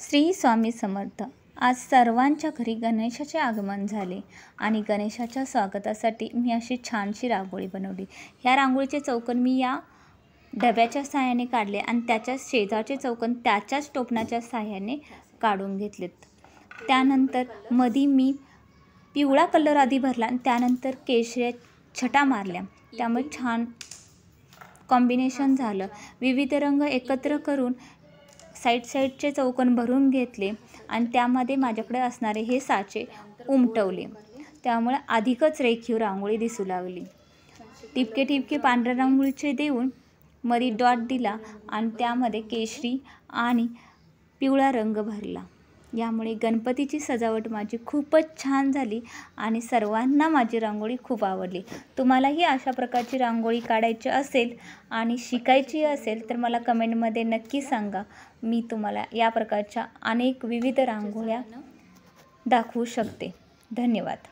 श्री स्वामी समर्थ। आज सर्वांच्या घरी गणेशाचे आगमन झाले आणि गणेशाच्या स्वागतासाठी मी अशी छानशी रांगोळी बनवली। ह्या रांगोळीचे चौकोन मी या डब्याच्या सहाय्याने काढले आणि त्याच्या शेजारचे चौकोन त्याच्याच टोपणाच्या सहाय्याने काढून घेतलेत। त्यानंतर मधी मी पिवळा कलर आधी भरला आणि त्यानंतर केशरी छटा मारल्या, त्यामुळे छान कॉम्बिनेशन झालं। विविध रंग एकत्र करून साईडचे चौकोन भरून घेतले आणि त्यामध्ये माझ्याकडे असणारे हे साचे उमटवले, त्यामुळे अधिकच रेखीव रांगोळी दिसू लागली। टिपके टिपके पांढऱ्या रांगोळीचे देऊन मध्ये डॉट दिला आणि त्यामध्ये केशरी आणि पिवळा रंग भरला। यामुळे गणपतीची सजावट माझी खूपच छान झाली आणि सर्वांना माझी रांगोळी खूप आवडली। तुम्हालाही अशा प्रकारची रांगोळी काढायची असेल आणि शिकायची असेल तर मला कमेंटमध्ये नक्की सांगा। मी तुम्हाला या प्रकारच्या अनेक विविध रांगोळ्या दाखवू शकते। धन्यवाद।